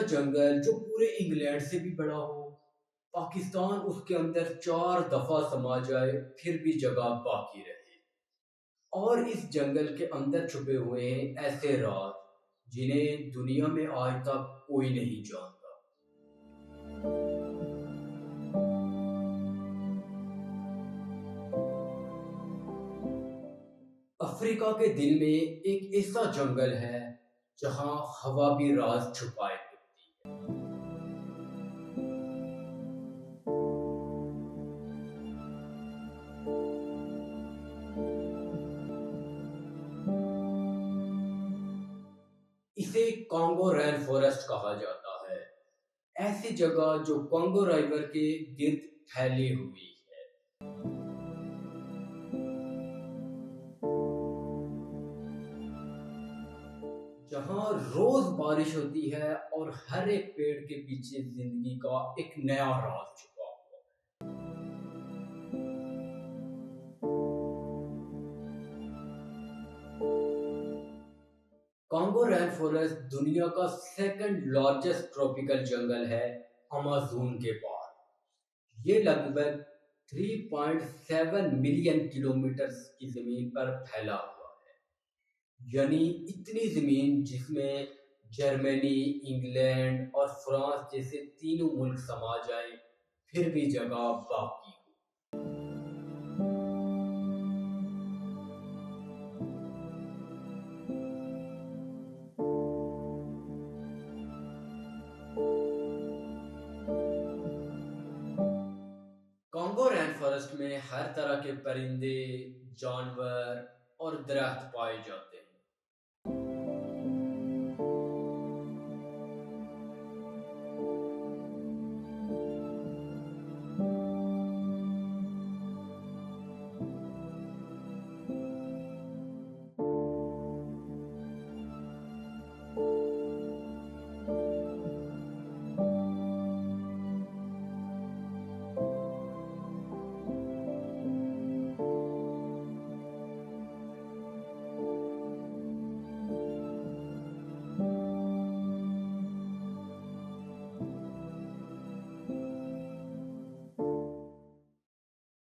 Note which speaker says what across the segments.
Speaker 1: जंगल जो पूरे इंग्लैंड से भी बड़ा हो, पाकिस्तान उसके अंदर 4 दफा समा जाए फिर भी जगह बाकी रहे। और इस जंगल के अंदर छुपे हुए हैं ऐसे राज जिन्हें दुनिया में आज तक कोई नहीं जानता। अफ्रीका के दिल में एक ऐसा जंगल है जहां हवा भी राज छुपाए फिरती है। इसे कॉन्गो रेन फॉरेस्ट कहा जाता है। ऐसी जगह जो कॉन्गो रिवर के गिर्द फैली हुई है। जहां रोज बारिश होती है और हर एक पेड़ के पीछे जिंदगी का एक नया राज छुपा हुआ है। कॉन्गो रेन फॉरेस्ट दुनिया का सेकंड लार्जेस्ट ट्रॉपिकल जंगल है अमेज़न के बाद। ये लगभग 3.7 मिलियन किलोमीटर की जमीन पर फैला हुआ है। यानी इतनी जमीन जिसमें जर्मनी, इंग्लैंड और फ्रांस जैसे तीनों मुल्क समा जाएं, फिर भी जगह बाकी हो। कॉन्गो रेन फॉरेस्ट में हर तरह के परिंदे, जानवर और दरख्त पाए जाते हैं।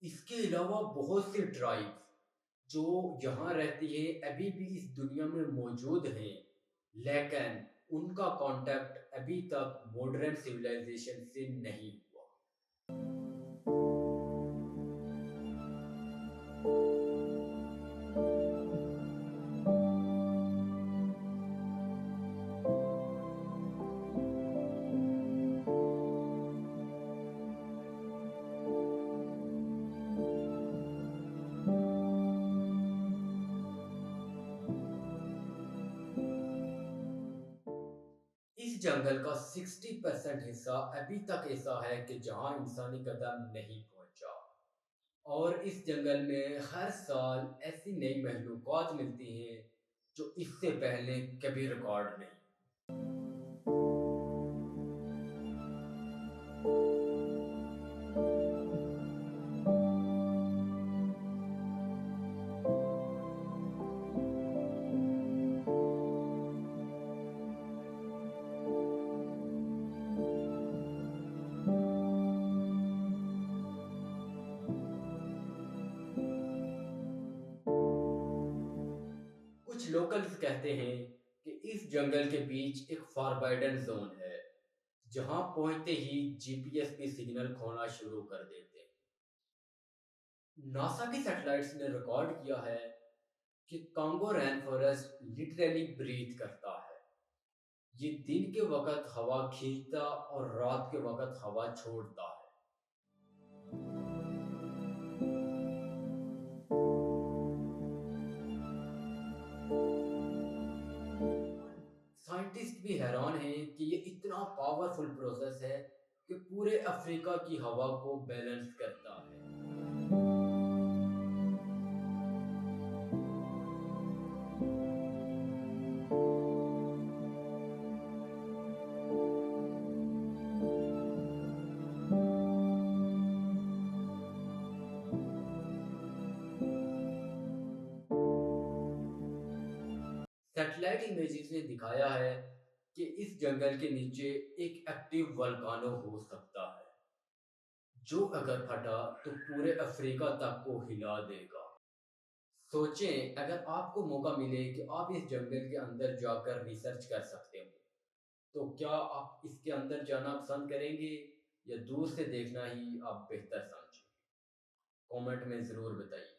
Speaker 1: इसके अलावा बहुत सी ट्राइब्स जो यहाँ रहती है अभी भी इस दुनिया में मौजूद हैं, लेकिन उनका कांटेक्ट अभी तक मॉडर्न सिविलाइजेशन से नहीं हुआ। इस जंगल का 60% हिस्सा अभी तक ऐसा है कि जहां इंसानी कदम नहीं पहुंचा। और इस जंगल में हर साल ऐसी नई महलूकात मिलती हैं जो इससे पहले कभी रिकॉर्ड नहीं। कुछ लोकल्स कहते हैं कि इस जंगल के बीच एक फॉरबिडन जोन है जहां पहुंचते ही जीपीएस भी सिग्नल खोना शुरू कर देते हैं। नासा की सैटेलाइट्स ने रिकॉर्ड किया है कि कांगो रैन फॉरेस्ट लिटरली ब्रीथ करता है। ये दिन के वक्त हवा खींचता और रात के वक्त हवा छोड़ता है। साइंटिस्ट भी हैरान हैं कि ये इतना पावरफुल प्रोसेस है कि पूरे अफ्रीका की हवा को बैलेंस करता है। सैटेलाइट इमेजेस ने दिखाया है कि इस जंगल के नीचे एक एक्टिव वल्कानो हो सकता है जो अगर फटा तो पूरे अफ्रीका तक को हिला देगा। सोचें, अगर आपको मौका मिले कि आप इस जंगल के अंदर जाकर रिसर्च कर सकते हो, तो क्या आप इसके अंदर जाना पसंद करेंगे या दूर से देखना ही आप बेहतर समझेंगे? कमेंट में ज़रूर बताइए।